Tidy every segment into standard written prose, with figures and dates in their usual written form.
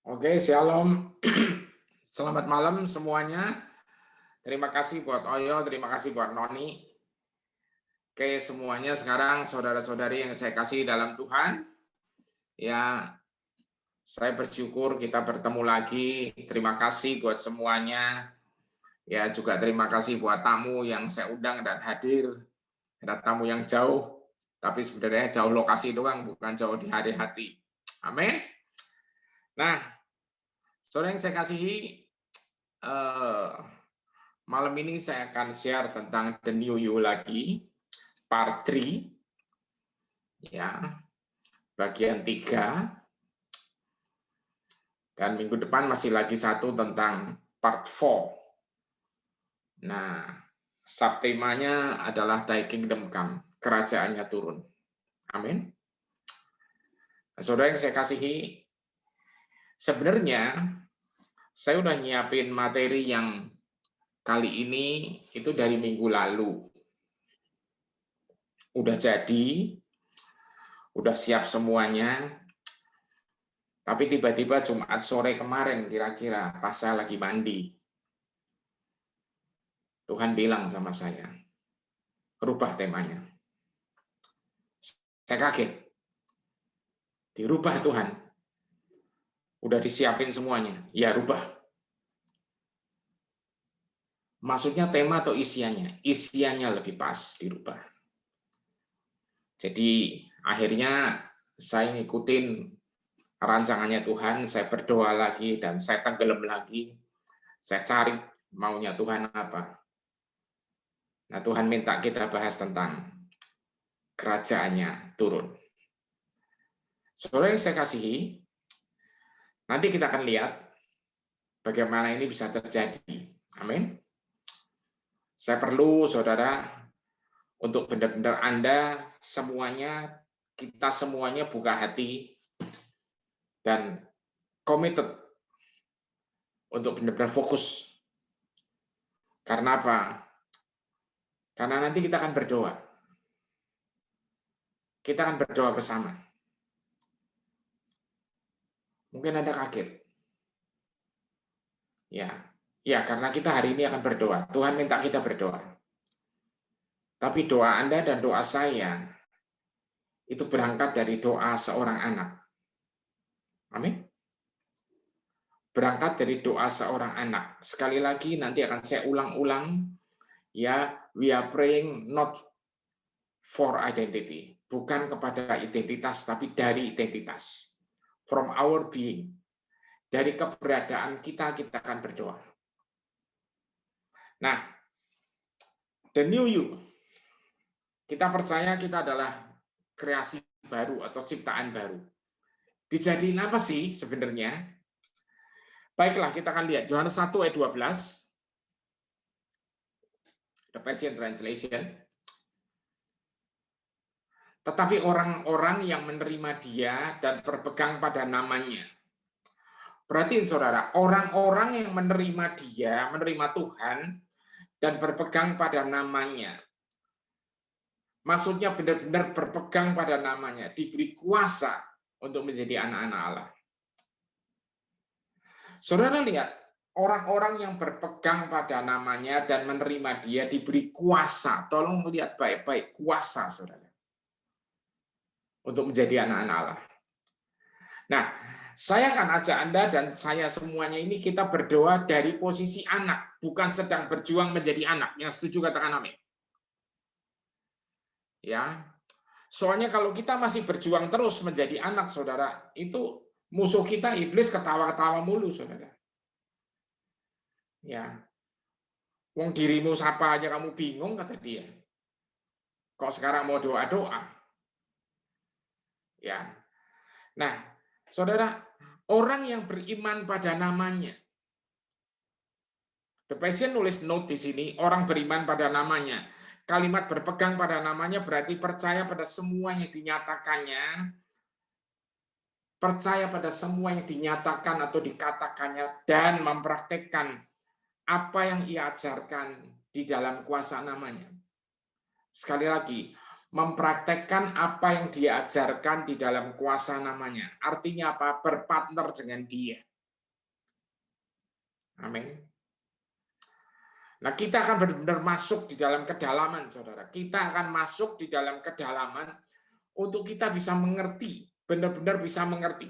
Oke, shalom. Selamat malam semuanya. Terima kasih buat Oyo, terima kasih buat Noni. Oke, semuanya sekarang saudara-saudari yang saya kasih dalam Tuhan. Ya, saya bersyukur kita bertemu lagi. Terima kasih buat semuanya. Ya, juga terima kasih buat tamu yang saya undang dan hadir. Ada tamu yang jauh, tapi sebenarnya jauh lokasi doang, bukan jauh di hati. Amin. Nah, saudara yang saya kasihi, malam ini saya akan share tentang The New You lagi, part 3, ya, bagian 3, dan minggu depan masih lagi satu tentang part 4. Nah, subtemanya adalah Thy Kingdom Come, kerajaannya turun. Amin. Nah, saudara yang saya kasihi, sebenarnya saya udah nyiapin materi yang kali ini itu dari minggu lalu. Udah jadi, udah siap semuanya, tapi tiba-tiba Jumat sore kemarin kira-kira pas saya lagi mandi, Tuhan bilang sama saya, rubah temanya. Saya kaget, dirubah Tuhan. Udah disiapin semuanya, ya rubah. Maksudnya tema atau isiannya? Isiannya lebih pas dirubah. Jadi akhirnya saya ngikutin rancangannya Tuhan, saya berdoa lagi dan saya tenggelam lagi. Saya cari maunya Tuhan apa. Nah, Tuhan minta kita bahas tentang kerajaannya turun. Saudara yang saya kasihi, nanti kita akan lihat bagaimana ini bisa terjadi. Amin. Saya perlu, saudara, untuk benar-benar Anda semuanya, kita semuanya buka hati dan committed untuk benar-benar fokus. Karena apa? Karena nanti kita akan berdoa. Kita akan berdoa bersama. Mungkin Anda kaget. Ya, karena kita hari ini akan berdoa. Tuhan minta kita berdoa. Tapi doa Anda dan doa saya itu berangkat dari doa seorang anak. Amin. Berangkat dari doa seorang anak. Sekali lagi nanti akan saya ulang-ulang. Ya, we are praying not for identity. Bukan kepada identitas, tapi dari identitas. From our being. Dari keberadaan kita akan berdoa. Nah, the new you. Kita percaya kita adalah kreasi baru atau ciptaan baru. Dijadiin apa sih sebenarnya? Baiklah, kita akan lihat Yohanes 1 ayat 12. The Passion Translation. Tetapi orang-orang yang menerima Dia dan berpegang pada namanya. Perhatiin saudara, orang-orang yang menerima Dia, menerima Tuhan dan berpegang pada namanya. Maksudnya benar-benar berpegang pada namanya, diberi kuasa untuk menjadi anak-anak Allah. Saudara lihat, orang-orang yang berpegang pada namanya dan menerima Dia diberi kuasa. Tolong lihat baik-baik, kuasa, saudara. Untuk menjadi anak-anak Allah. Nah, saya akan ajak Anda dan saya semuanya ini kita berdoa dari posisi anak, bukan sedang berjuang menjadi anak. Yang setuju katakan amin. Ya, soalnya kalau kita masih berjuang terus menjadi anak, saudara, itu musuh kita iblis ketawa-ketawa mulu, saudara. Ya, wong dirimu siapa aja kamu bingung, kata dia. Kok sekarang mau doa-doa? Ya, nah, saudara, orang yang beriman pada namanya. The Passion nulis note di sini, orang beriman pada namanya. Kalimat berpegang pada namanya berarti percaya pada semua yang dinyatakannya, percaya pada semua yang dinyatakan atau dikatakannya, dan mempraktekkan apa yang ia ajarkan di dalam kuasa namanya. Sekali lagi, mempraktekkan apa yang dia ajarkan di dalam kuasa namanya. Artinya apa? Berpartner dengan dia. Amin. Nah, kita akan benar-benar masuk di dalam kedalaman, saudara. Kita akan masuk di dalam kedalaman untuk kita bisa mengerti, benar-benar bisa mengerti.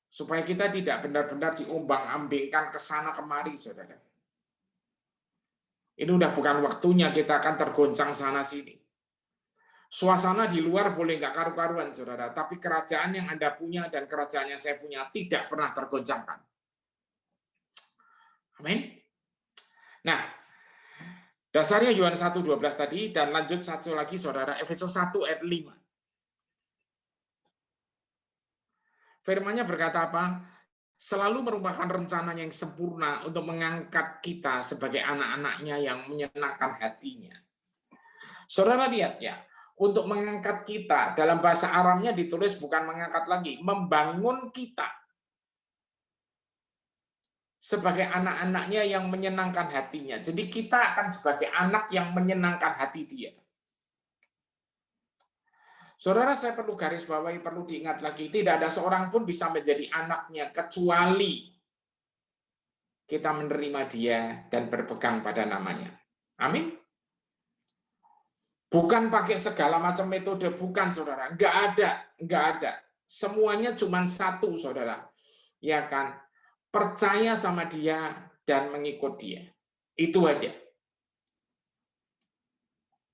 Supaya kita tidak benar-benar diombang-ambingkan ke sana kemari, saudara. Ini udah bukan waktunya kita akan tergoncang sana sini. Suasana di luar boleh nggak karu-karuan, saudara, tapi kerajaan yang Anda punya dan kerajaan yang saya punya tidak pernah tergoncangkan. Amin. Nah, dasarnya Yohanes 1:12 tadi, dan lanjut satu lagi, saudara, Efesus 1 ayat 5. Firman-Nya berkata apa? Selalu merupakan rencananya yang sempurna untuk mengangkat kita sebagai anak-anaknya yang menyenangkan hatinya. Saudara lihat ya, untuk mengangkat kita, dalam bahasa Aramnya ditulis bukan mengangkat lagi, membangun kita sebagai anak-anaknya yang menyenangkan hatinya. Jadi kita akan sebagai anak yang menyenangkan hati dia. Saudara, saya perlu garis bawahi, perlu diingat lagi, tidak ada seorang pun bisa menjadi anaknya kecuali kita menerima dia dan berpegang pada namanya. Amin. Bukan pakai segala macam metode, bukan, saudara. Enggak ada. Semuanya cuma satu, saudara. Ya kan? Percaya sama dia dan mengikut dia. Itu aja.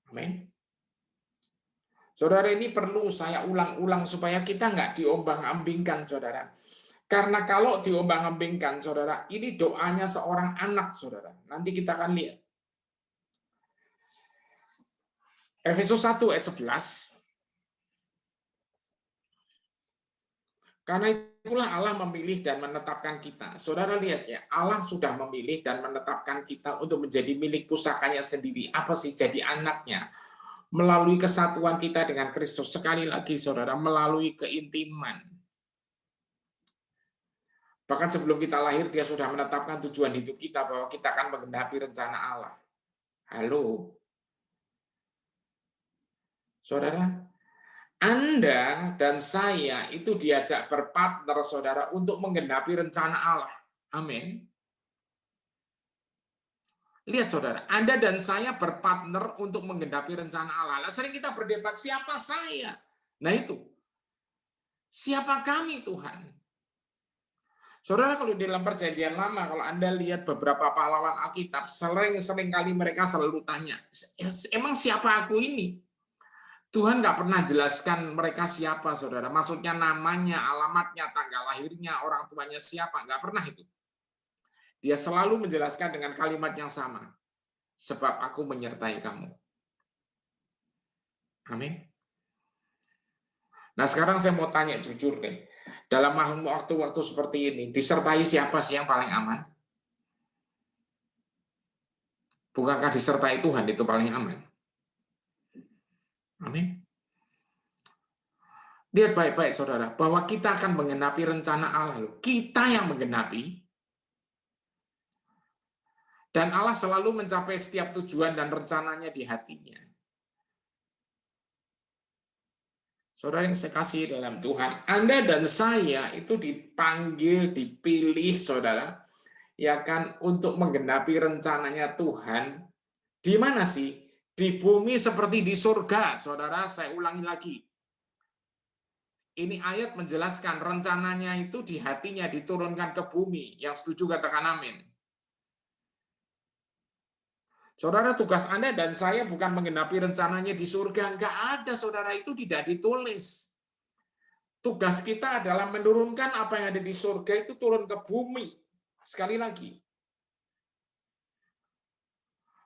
Amin. Saudara, ini perlu saya ulang-ulang supaya kita nggak diombang-ambingkan, saudara. Karena kalau diombang-ambingkan, saudara, ini doanya seorang anak, saudara. Nanti kita akan lihat. Efesus 1 ayat 11. Karena itulah Allah memilih dan menetapkan kita. Saudara lihat ya, Allah sudah memilih dan menetapkan kita untuk menjadi milik pusakanya sendiri. Apa sih? Jadi anaknya. Melalui kesatuan kita dengan Kristus. Sekali lagi, saudara, melalui keintiman. Bahkan sebelum kita lahir, dia sudah menetapkan tujuan hidup kita, bahwa kita akan menggenapi rencana Allah. Halo? Saudara, Anda dan saya itu diajak berpartner, saudara, untuk menggenapi rencana Allah. Amin. Lihat, saudara, Anda dan saya berpartner untuk menggenapi rencana Allah. Sering kita berdebat, siapa saya? Nah itu, siapa kami, Tuhan? Saudara, kalau di dalam perjanjian lama, kalau Anda lihat beberapa pahlawan Alkitab, sering kali mereka selalu tanya, emang siapa aku ini? Tuhan nggak pernah jelaskan mereka siapa, saudara. Maksudnya namanya, alamatnya, tanggal lahirnya, orang tuanya siapa. Nggak pernah itu. Dia selalu menjelaskan dengan kalimat yang sama. Sebab aku menyertai kamu. Amin. Nah, sekarang saya mau tanya jujur nih. Dalam waktu-waktu seperti ini, disertai siapa sih yang paling aman? Bukankah disertai Tuhan itu paling aman? Amin. Lihat baik-baik, saudara, bahwa kita akan menggenapi rencana Allah. Kita yang menggenapi. Dan Allah selalu mencapai setiap tujuan dan rencananya di hatinya. Saudara yang saya kasih dalam Tuhan, Anda dan saya itu dipanggil, dipilih, saudara, ya kan, untuk menggenapi rencananya Tuhan. Di mana sih? Di bumi seperti di surga, saudara. Saya ulangi lagi. Ini ayat menjelaskan rencananya itu di hatinya diturunkan ke bumi. Yang setuju katakan amin. Saudara, tugas Anda dan saya bukan menggenapi rencananya di surga. Enggak ada, saudara, itu tidak ditulis. Tugas kita adalah menurunkan apa yang ada di surga itu turun ke bumi. Sekali lagi.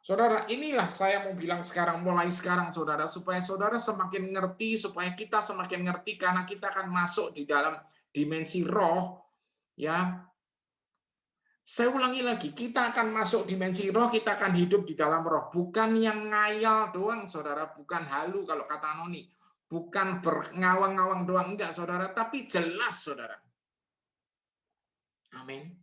Saudara, inilah saya mau bilang sekarang, mulai sekarang, saudara, supaya saudara semakin ngerti, supaya kita semakin ngerti, karena kita akan masuk di dalam dimensi roh, ya. Saya ulangi lagi, kita akan masuk dimensi roh, kita akan hidup di dalam roh, bukan yang ngayal doang, saudara, bukan halu kalau kata Noni, bukan berngawang-ngawang doang, enggak, saudara, tapi jelas, saudara. Amin.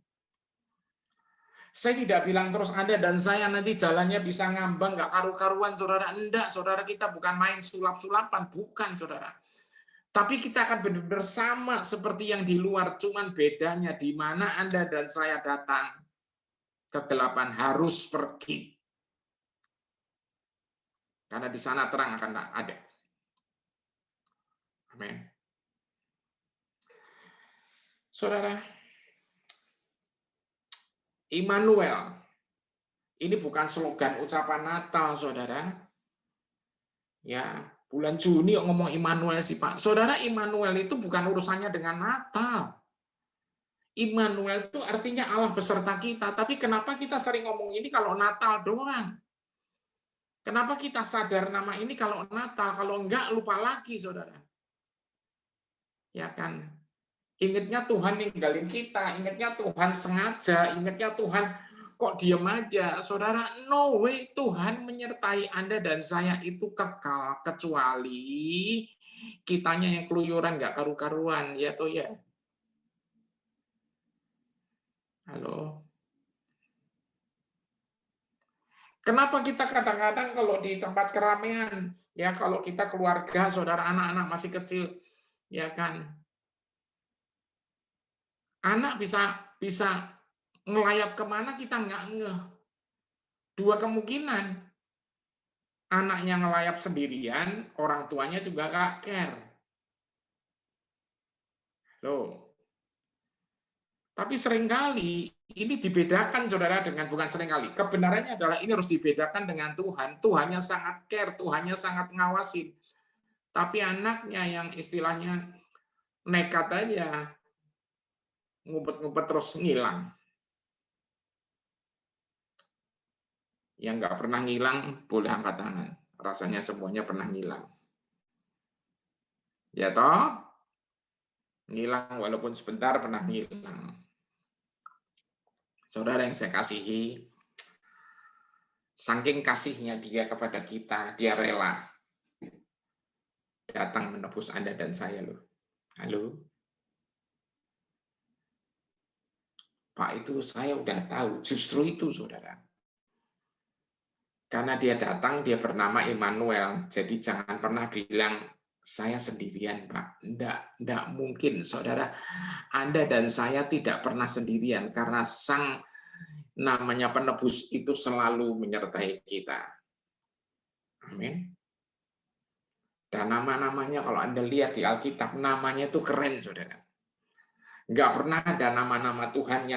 Saya tidak bilang terus Anda dan saya nanti jalannya bisa ngambang, nggak karu-karuan, saudara. Enggak, saudara, kita bukan main sulap-sulapan, bukan, saudara. Tapi kita akan benar-benar sama seperti yang di luar, cuman bedanya di mana Anda dan saya datang, kegelapan harus pergi. Karena di sana terang akan ada. Amin. Saudara, Immanuel, ini bukan slogan ucapan Natal, saudara. Ya, bulan Juni ngomong Immanuel sih Pak. Saudara, Immanuel itu bukan urusannya dengan Natal. Immanuel itu artinya Allah beserta kita. Tapi kenapa kita sering ngomong ini kalau Natal doang? Kenapa kita sadar nama ini kalau Natal? Kalau enggak, lupa lagi, saudara. Ya kan? Ingatnya Tuhan ninggalin kita. Ingatnya Tuhan sengaja. Ingatnya Tuhan kok diem aja. Saudara, no way Tuhan menyertai Anda dan saya itu kekal. Kecuali kitanya yang keluyuran, nggak karu-karuan. Ya toh ya. Halo. Kenapa kita kadang-kadang kalau di tempat keramaian, ya kalau kita keluarga, saudara, anak-anak masih kecil, ya kan, anak bisa ngelayap kemana kita nggak ngeh. Dua kemungkinan, anaknya ngelayap sendirian, orang tuanya juga nggak care. Loh. Tapi seringkali ini dibedakan, saudara, dengan bukan seringkali. Kebenarannya adalah ini harus dibedakan dengan Tuhan. Tuhannya sangat care, Tuhannya sangat ngawasin. Tapi anaknya yang istilahnya nekat aja, ngumpet-ngumpet terus ngilang. Yang nggak pernah ngilang, boleh angkat tangan. Rasanya semuanya pernah ngilang. Ya toh? Ngilang walaupun sebentar pernah ngilang. Saudara yang saya kasihi, saking kasihnya dia kepada kita, dia rela datang menebus Anda dan saya loh. Halo? Pak, itu saya udah tahu, justru itu saudara. Karena dia datang, dia bernama Immanuel, jadi jangan pernah bilang, saya sendirian, Pak. Enggak mungkin, saudara. Anda dan saya tidak pernah sendirian, karena Sang namanya penebus itu selalu menyertai kita. Amin. Dan nama-namanya kalau Anda lihat di Alkitab, namanya itu keren, saudara. Enggak pernah ada nama-nama Tuhan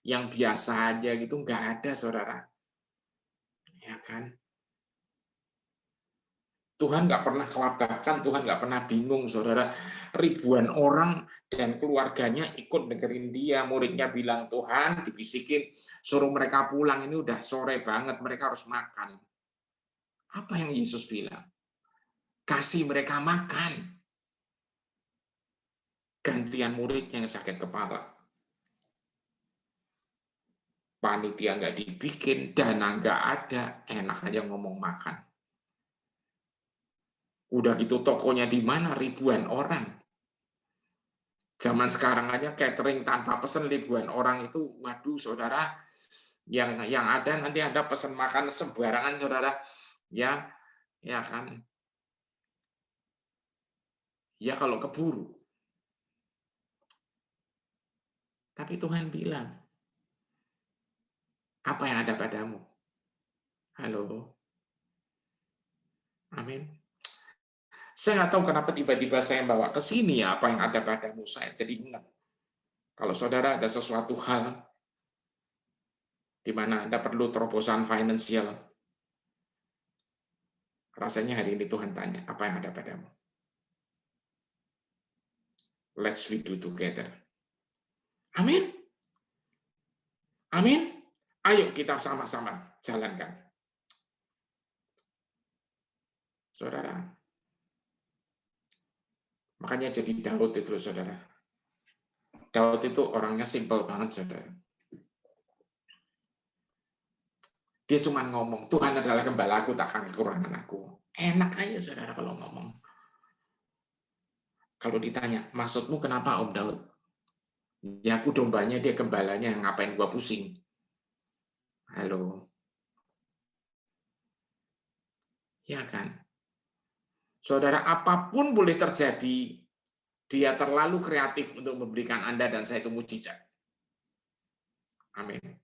yang biasa aja gitu, enggak ada, saudara. Ya kan? Tuhan nggak pernah kelabakan, Tuhan nggak pernah bingung, saudara. Ribuan orang dan keluarganya ikut dengerin dia. Muridnya bilang, Tuhan, dibisikin, suruh mereka pulang, ini udah sore banget, mereka harus makan. Apa yang Yesus bilang? Kasih mereka makan. Gantian murid yang sakit kepala. Panitia nggak dibikin, dana nggak ada, enak aja ngomong makan. Udah gitu tokonya di mana? Ribuan orang. Zaman sekarang aja catering tanpa pesen ribuan orang itu, waduh saudara, yang ada nanti Anda pesen makan sembarangan saudara, ya kan, ya kalau keburu. Tapi Tuhan bilang, apa yang ada padamu? Halo, amin. Saya nggak tahu kenapa tiba-tiba saya bawa ke sini ya apa yang ada padamu. Saya jadi ingat. Kalau saudara ada sesuatu hal di mana Anda perlu terobosan finansial, rasanya hari ini Tuhan tanya, apa yang ada padamu? Let's we do together. Amin. Amin. Ayo kita sama-sama jalankan. Saudara. Makanya jadi Daud itu, saudara. Daud itu orangnya simpel banget, saudara. Dia cuma ngomong, Tuhan adalah gembalaku, takkan kekurangan aku. Enak aja, saudara, kalau ngomong. Kalau ditanya, maksudmu kenapa Om Daud? Ya aku dombanya, dia gembalanya, ngapain gua pusing? Halo. Ya kan? Saudara, apapun boleh terjadi Dia terlalu kreatif untuk memberikan Anda dan saya itu mujizat. Amin.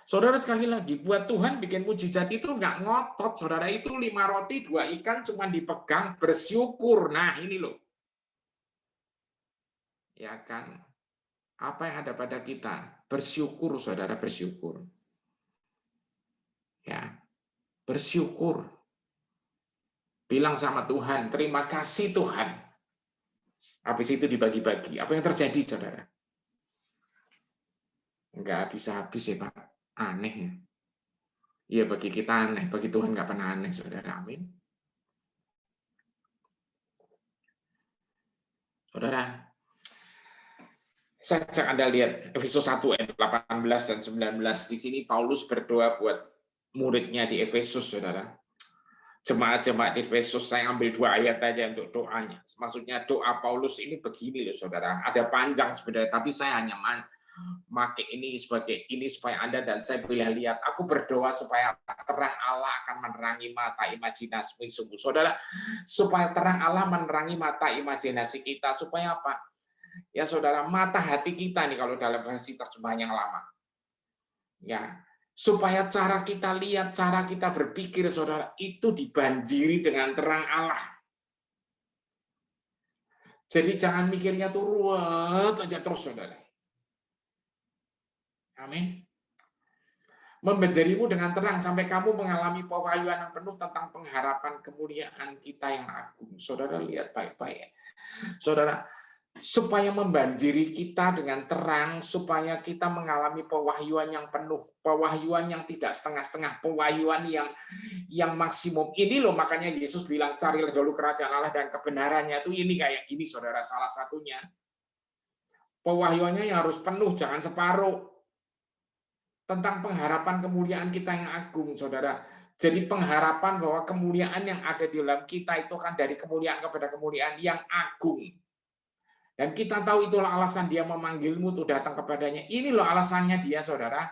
Saudara, sekali lagi, buat Tuhan bikin mujizat itu nggak ngotot. Saudara, itu 5 roti, 2 ikan cuma dipegang, bersyukur. Nah, ini loh. Ya kan? Apa yang ada pada kita? Bersyukur, saudara, bersyukur. Ya, bersyukur. Bilang sama Tuhan, terima kasih Tuhan. Habis itu dibagi-bagi. Apa yang terjadi, saudara? Nggak habis-habis ya, Pak. Aneh ya. Iya, bagi kita aneh. Bagi Tuhan nggak pernah aneh, saudara. Amin. Saudara, saya ajak Anda lihat Efesus 1 ayat 18 dan 19. Di sini Paulus berdoa buat muridnya di Efesus, saudara. Jemaat-jemaat di Efesus, saya ambil 2 ayat aja untuk doanya. Maksudnya doa Paulus ini begini loh, saudara. Ada panjang sebenarnya, tapi saya hanya pakai ini sebagai ini supaya Anda dan saya boleh lihat. Aku berdoa supaya terang Allah akan menerangi mata imajinasi sungguh, saudara. Supaya terang Allah menerangi mata imajinasi kita. Supaya apa? Ya, saudara, mata hati kita nih kalau dalam versi terjemahan yang lama. Ya, supaya cara kita lihat, cara kita berpikir, saudara, itu dibanjiri dengan terang Allah. Jadi jangan mikirnya tuh ruwet aja terus, saudara. Amin. Membanjirimu dengan terang sampai kamu mengalami pewahyuan yang penuh tentang pengharapan kemuliaan kita yang agung. Saudara, lihat baik-baik. Saudara, supaya membanjiri kita dengan terang, supaya kita mengalami pewahyuan yang penuh, pewahyuan yang tidak setengah-setengah, pewahyuan yang maksimum. Ini loh makanya Yesus bilang carilah dulu kerajaan Allah dan kebenarannya. Itu ini kayak gini, saudara, salah satunya. Pewahyuannya yang harus penuh, jangan separuh. Tentang pengharapan kemuliaan kita yang agung, saudara. Jadi pengharapan bahwa kemuliaan yang ada di dalam kita itu kan dari kemuliaan kepada kemuliaan yang agung. Dan kita tahu itulah alasan dia memanggilmu untuk datang kepadanya. Ini loh alasannya dia, saudara.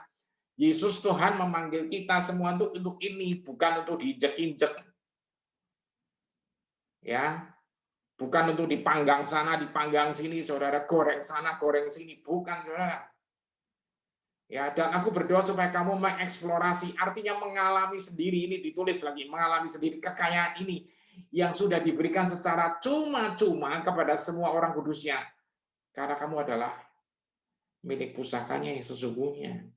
Yesus Tuhan memanggil kita semua untuk ini, bukan untuk diinjek-injek. Ya, bukan untuk dipanggang sana, dipanggang sini, saudara, goreng sana, goreng sini, bukan, saudara. Ya, dan aku berdoa supaya kamu mengeksplorasi, artinya mengalami sendiri, ini ditulis lagi, mengalami sendiri kekayaan ini yang sudah diberikan secara cuma-cuma kepada semua orang kudusnya. Karena kamu adalah milik pusakanya yang sesungguhnya.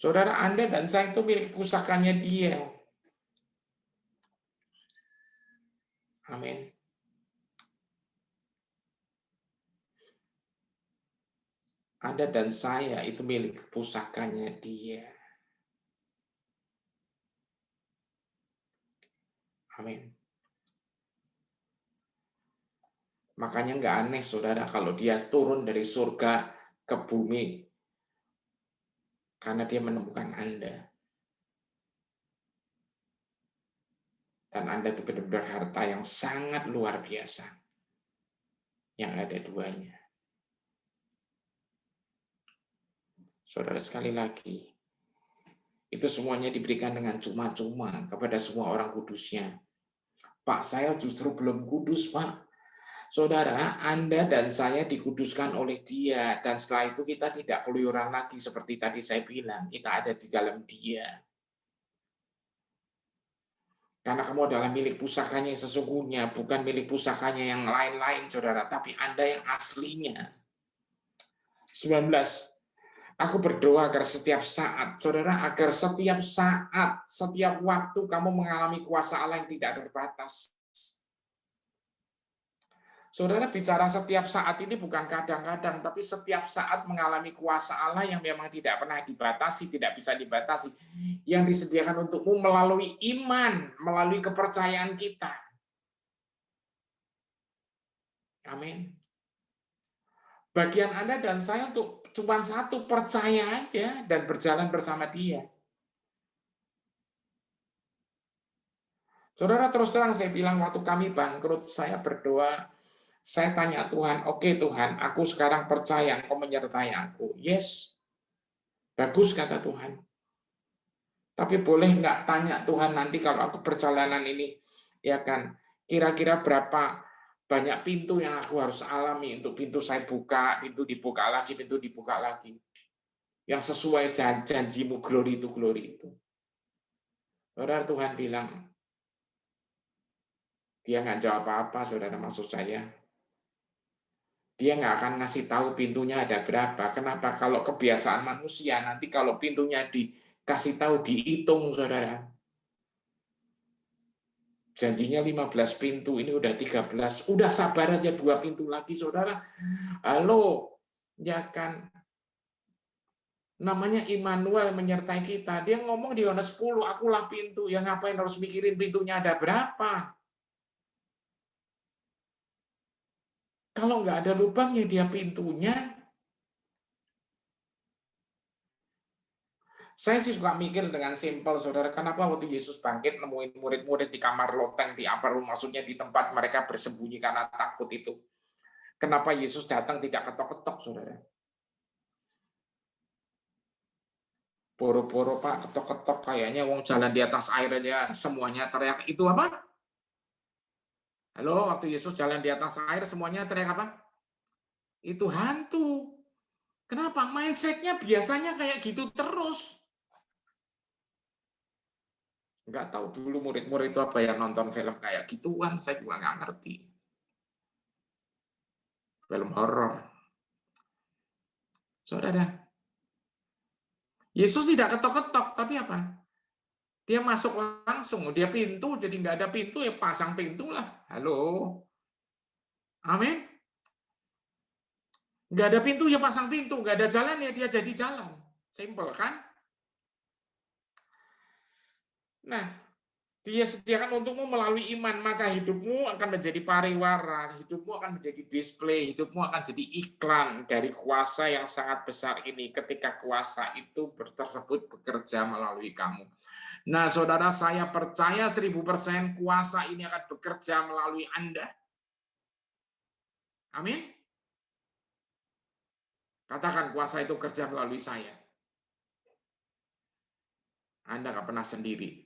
Saudara, Anda dan saya itu milik pusakanya dia. Amin. Anda dan saya itu milik pusakanya dia. Amin. Makanya nggak aneh, saudara, kalau dia turun dari surga ke bumi karena dia menemukan Anda. Dan Anda itu benar-benar harta yang sangat luar biasa. Yang ada duanya. Saudara, sekali lagi, itu semuanya diberikan dengan cuma-cuma kepada semua orang kudusnya. Pak, saya justru belum kudus, Pak. Saudara, Anda dan saya dikuduskan oleh Dia, dan setelah itu kita tidak keluyuran lagi seperti tadi saya bilang, kita ada di dalam Dia. Karena kamu adalah milik pusakanya yang sesungguhnya, bukan milik pusakanya yang lain-lain, saudara, tapi Anda yang aslinya. 19. Aku berdoa agar setiap saat, saudara, agar setiap saat, setiap waktu kamu mengalami kuasa Allah yang tidak terbatas. Saudara, bicara setiap saat ini bukan kadang-kadang, tapi setiap saat mengalami kuasa Allah yang memang tidak pernah dibatasi, tidak bisa dibatasi, yang disediakan untukmu melalui iman, melalui kepercayaan kita. Amin. Bagian Anda dan saya untuk cuma satu, percaya aja dan berjalan bersama Dia. Saudara, terus terang saya bilang waktu kami bangkrut, saya berdoa, saya tanya Tuhan, oke Tuhan, aku sekarang percaya Engkau menyertai aku. Yes, bagus kata Tuhan. Tapi boleh nggak tanya Tuhan nanti kalau aku perjalanan ini Ya kan? Kira-kira berapa banyak pintu yang aku harus alami untuk pintu saya buka, pintu dibuka lagi, pintu dibuka lagi. Yang sesuai janjimu glory itu. Saudara, Tuhan bilang, dia nggak jawab apa-apa, saudara, maksud saya. Dia nggak akan ngasih tahu pintunya ada berapa. Kenapa? Kalau kebiasaan manusia, nanti kalau pintunya dikasih tahu, dihitung, saudara. Janjinya 15 pintu, ini udah 13. Udah sabar aja 2 pintu lagi, saudara. Halo, ya kan? Namanya Immanuel menyertai kita. Dia ngomong di Yohanes 10, akulah pintu. Ya ngapain harus mikirin pintunya ada berapa? Kalau nggak ada lubangnya dia pintunya. Saya sih suka mikir dengan simpel, saudara. Kenapa waktu Yesus bangkit nemuin murid-murid di kamar loteng, di upper room, maksudnya di tempat mereka bersembunyi karena takut itu. Kenapa Yesus datang tidak ketok-ketok, saudara? Boro-boro Pak, ketok-ketok kayaknya wong jalan di atas air aja semuanya teriak. Itu apa? Halo, waktu Yesus jalan di atas air semuanya teriak apa? Itu hantu. Kenapa? Mindset-nya biasanya kayak gitu terus. Nggak tahu dulu murid-murid itu apa ya, nonton film kayak gituan, saya juga nggak ngerti. Film horor. Saudara, Yesus tidak ketok-ketok, tapi apa? Dia masuk langsung, dia pintu, jadi nggak ada pintu, ya pasang pintu lah. Halo? Amin? Nggak ada pintu, ya pasang pintu. Nggak ada jalan, ya dia jadi jalan. Simple, kan? Nah, dia sediakan untukmu melalui iman, maka hidupmu akan menjadi pariwara, hidupmu akan menjadi display, hidupmu akan jadi iklan dari kuasa yang sangat besar ini ketika kuasa itu tersebut bekerja melalui kamu. Nah, saudara, saya percaya 1000% kuasa ini akan bekerja melalui Anda. Amin. Katakan kuasa itu kerja melalui saya. Anda nggak pernah sendiri.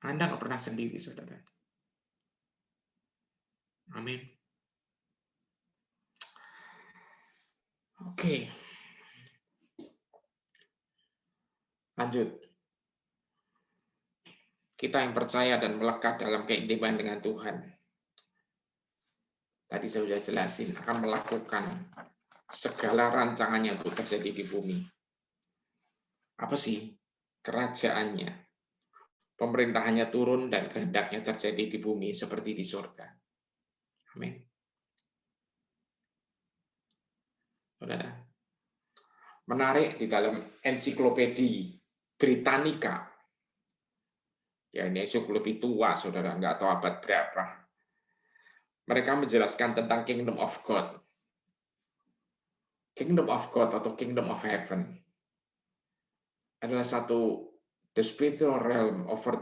Anda nggak pernah sendiri, saudara. Amin. Oke. Lanjut. Kita yang percaya dan melekat dalam keintiman dengan Tuhan. Tadi saya sudah jelasin, akan melakukan segala rancangannya untuk terjadi di bumi. Apa sih? Kerajaannya. Pemerintahannya turun dan kehendaknya terjadi di bumi seperti di surga. Amin. Saudara, menarik di dalam ensiklopedia Britannica. Ya, ini lebih tua, saudara, nggak tahu abad berapa. Mereka menjelaskan tentang Kingdom of God. Kingdom of God atau Kingdom of Heaven adalah satu the spiritual realm over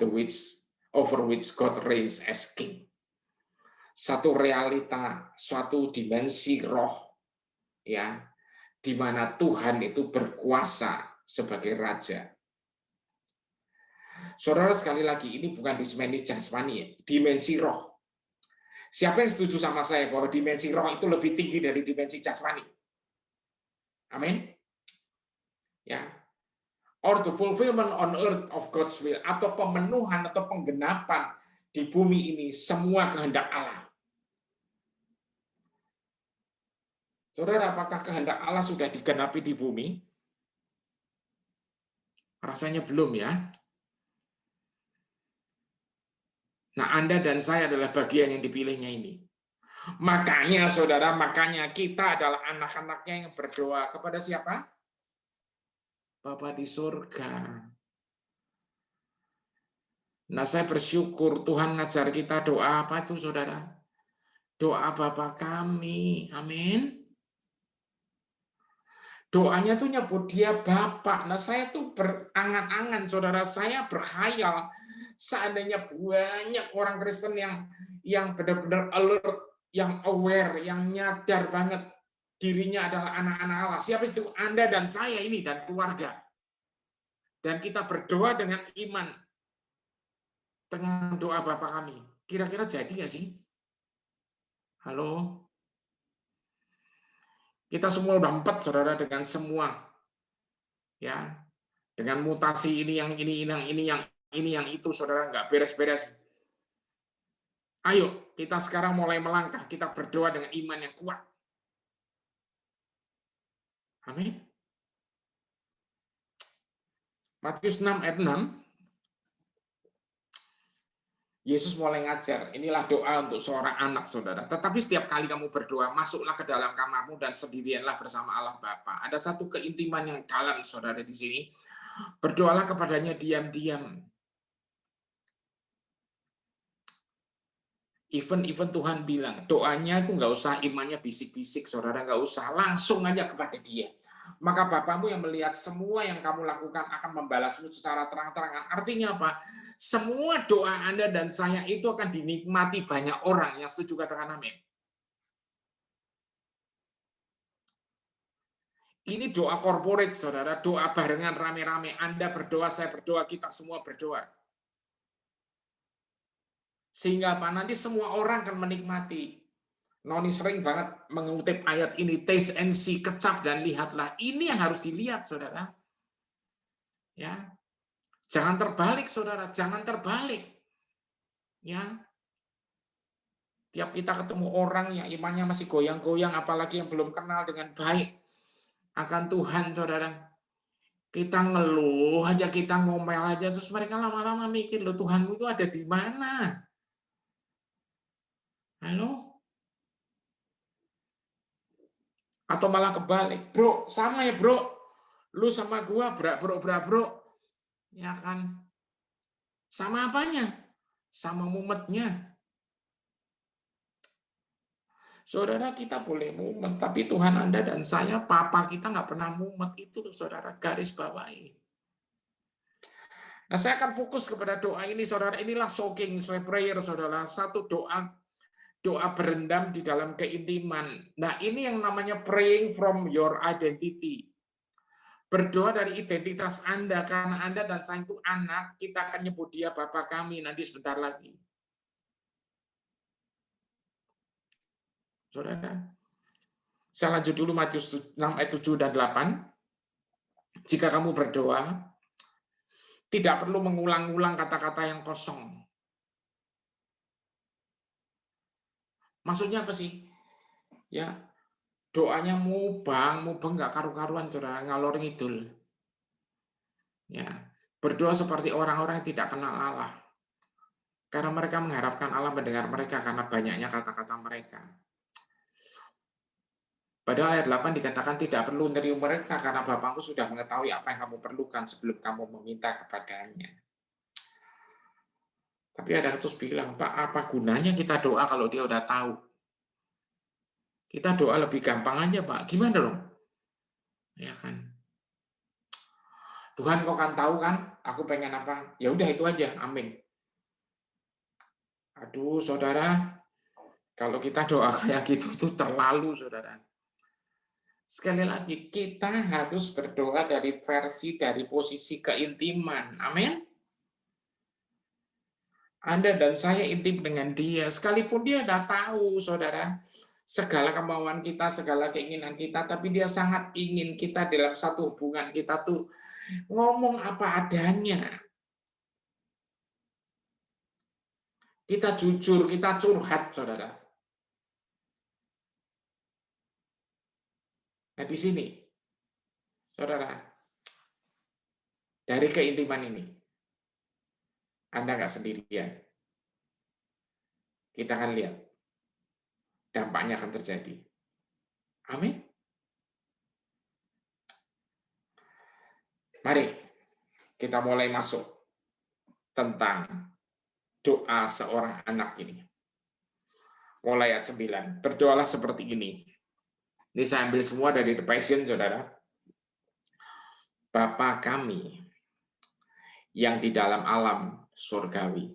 which God reigns as King. Satu realita, suatu dimensi roh, ya, di mana Tuhan itu berkuasa sebagai raja. Saudara, sekali lagi, ini bukan dimensi jasmani, dimensi roh. Siapa yang setuju sama saya bahwa dimensi roh itu lebih tinggi dari dimensi jasmani? Amin. Ya. Or the fulfillment on earth of God's will, atau pemenuhan atau penggenapan di bumi ini semua kehendak Allah. Saudara, apakah kehendak Allah sudah digenapi di bumi? Rasanya belum, ya. Nah, Anda dan saya adalah bagian yang dipilihnya ini. Makanya, saudara, makanya kita adalah anak-anaknya yang berdoa kepada siapa? Bapa di surga. Nah, saya bersyukur Tuhan ngajar kita doa apa itu, saudara? Doa Bapa kami. Amin. Doanya tuh nyebut dia Bapak. Nah, saya tuh berangan-angan, saudara, saya berkhayal seandainya banyak orang Kristen yang benar-benar alert, yang aware, yang nyadar banget dirinya adalah anak-anak Allah. Siapa itu? Anda dan saya ini dan keluarga. Dan kita berdoa dengan iman. dengan doa Bapa kami. Kira-kira jadi nggak sih? Halo? Kita semua udah empat, saudara, dengan semua. Ya, dengan mutasi ini, yang itu, saudara, nggak beres-beres. Ayo, kita sekarang mulai melangkah. Kita berdoa dengan iman yang kuat. Amin. Matius 6 ayat 6. Yesus mulai ngajar, inilah doa untuk seorang anak, saudara. Tetapi setiap kali kamu berdoa, masuklah ke dalam kamarmu dan sendirianlah bersama Allah Bapa. Ada satu keintiman yang dalam, saudara, di sini. Berdoalah kepadanya diam-diam. Even Tuhan bilang, doanya itu nggak usah imannya bisik-bisik, saudara, nggak usah. Langsung aja kepada dia. Maka Bapamu yang melihat semua yang kamu lakukan akan membalasmu secara terang-terangan. Artinya apa? Semua doa Anda dan saya itu akan dinikmati banyak orang. Yang setuju katakan amin. Ini doa korporat, saudara. Doa barengan rame-rame. Anda berdoa, saya berdoa, kita semua berdoa. Sehingga apa? Nanti semua orang akan menikmati. Noni sering banget mengutip ayat ini. Taste and see, kecap dan lihatlah. Ini yang harus dilihat, saudara. Ya, jangan terbalik, saudara. Jangan terbalik. Ya, tiap kita ketemu orang yang imannya masih goyang-goyang, apalagi yang belum kenal dengan baik akan Tuhan, saudara. Kita ngeluh aja, kita ngomel aja, terus mereka lama-lama mikir, loh Tuhanmu itu ada di mana? Halo? Atau malah kebalik, bro, sama ya bro, lu sama gua bro, ya kan? Sama apanya? Sama mumetnya. Saudara, kita boleh mumet, tapi Tuhan Anda dan saya, papa kita nggak pernah mumet. Itu loh, saudara, garis bawahi. Nah, saya akan fokus kepada doa ini, saudara. Inilah soaking prayer, saudara. Satu doa berendam di dalam keintiman. Nah, ini yang namanya praying from your identity. Berdoa dari identitas Anda, karena Anda dan saya itu anak, kita akan nyebut dia Bapa kami nanti sebentar lagi. Saudara, saya lanjut dulu Matius 6 ayat 7 dan 8. Jika kamu berdoa, tidak perlu mengulang-ulang kata-kata yang kosong. Maksudnya apa sih? Ya, doanya mubang nggak karu-karuan, saudara, ngalor ngidul. Ya, berdoa seperti orang-orang yang tidak kenal Allah. Karena mereka mengharapkan Allah mendengar mereka karena banyaknya kata-kata mereka. Pada ayat 8 dikatakan tidak perlu meniru mereka karena Bapakmu sudah mengetahui apa yang kamu perlukan sebelum kamu meminta kepadanya. Tapi ada terus bilang, Pak, apa gunanya kita doa kalau dia udah tahu? Kita doa lebih gampang aja, Pak. Gimana dong? Ya kan? Tuhan kau kan tahu kan, aku pengen apa? Ya udah itu aja, amin. Aduh, saudara, kalau kita doa kayak gitu tuh terlalu, saudara. Sekali lagi, kita harus berdoa dari posisi keintiman. Amin. Anda dan saya intim dengan dia, sekalipun dia sudah tahu, saudara, segala kemauan kita, segala keinginan kita, tapi dia sangat ingin kita dalam satu hubungan kita tuh ngomong apa adanya. Kita jujur, kita curhat, saudara. Nah, di sini, saudara, dari keintiman ini, Anda nggak sendirian. Kita akan lihat dampaknya akan terjadi. Amin. Mari kita mulai masuk tentang doa seorang anak ini. Mulai ayat 9. Berdoalah seperti ini. Ini saya ambil semua dari The Passion, saudara. Bapa kami yang di dalam alam surgawi.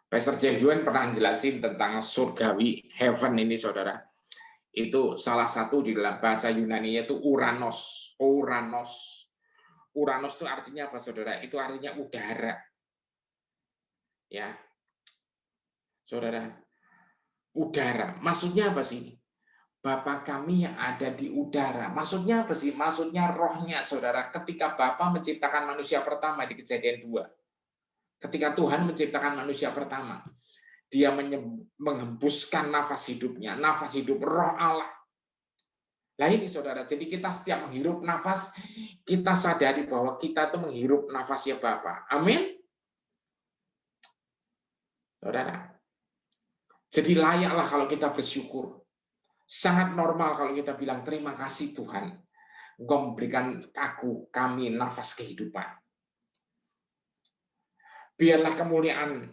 Pastor Jeff Yuen pernah jelasin tentang surgawi, heaven ini, saudara. Itu salah satu di dalam bahasa Yunani itu Uranos. Uranos itu artinya apa, saudara? Itu artinya udara. Ya, saudara, udara. Maksudnya apa sih? Bapa kami yang ada di udara. Maksudnya apa sih? Maksudnya rohnya, saudara. Ketika Bapa menciptakan manusia pertama di Kejadian 2. Ketika Tuhan menciptakan manusia pertama, dia menghembuskan nafas hidupnya, nafas hidup roh Allah. Nah ini saudara, jadi kita setiap menghirup nafas, kita sadari bahwa kita itu menghirup nafasnya Bapa. Amin. Saudara, jadi layaklah kalau kita bersyukur. Sangat normal kalau kita bilang terima kasih Tuhan. Engkau memberikan kami nafas kehidupan. Biarlah kemuliaan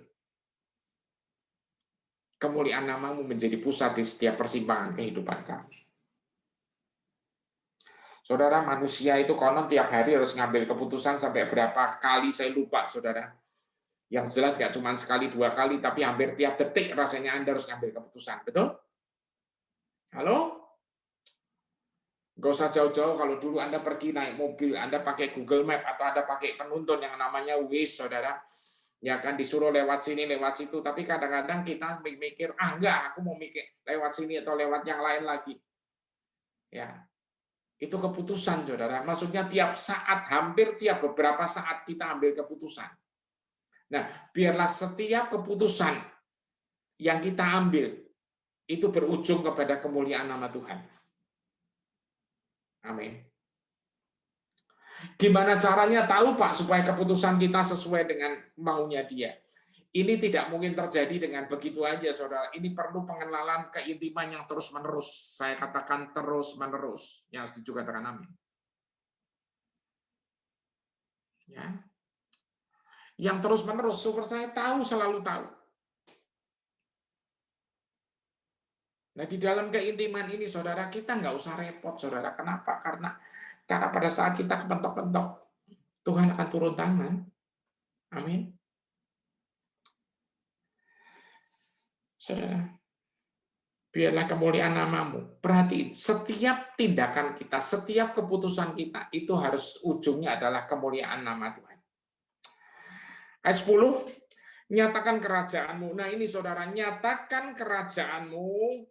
namamu menjadi pusat di setiap persimpangan kehidupan kami. Saudara, manusia itu konon tiap hari harus ngambil keputusan sampai berapa kali saya lupa, saudara. Yang jelas nggak cuma sekali, 2 kali, tapi hampir tiap detik rasanya Anda harus ngambil keputusan. Betul? Halo? Nggak usah jauh-jauh, kalau dulu Anda pergi naik mobil, Anda pakai Google Map, atau Anda pakai penuntun yang namanya Waze, saudara. Ya kan, disuruh lewat sini, lewat situ. Tapi kadang-kadang kita mikir, enggak, aku mau mikir lewat sini atau lewat yang lain lagi. Ya, itu keputusan, saudara. Maksudnya tiap saat, hampir tiap beberapa saat kita ambil keputusan. Nah, biarlah setiap keputusan yang kita ambil itu berujung kepada kemuliaan nama Tuhan. Amin. Gimana caranya tahu, Pak, supaya keputusan kita sesuai dengan maunya Dia? Ini tidak mungkin terjadi dengan begitu aja, saudara. Ini perlu pengenalan keintiman yang terus-menerus. Saya katakan terus-menerus. Yang setuju katakan amin. Ya. Yang terus-menerus, super saya tahu, selalu tahu. Nah, di dalam keintiman ini, saudara, kita nggak usah repot, saudara. Kenapa? Karena pada saat kita kepentok-pentok, Tuhan akan turun tangan. Amin. Saudara, biarlah kemuliaan namamu. Perhatiin, setiap tindakan kita, setiap keputusan kita, itu harus ujungnya adalah kemuliaan nama Tuhan. Ayat 10, nyatakan kerajaanmu. Nah ini saudara, nyatakan kerajaanmu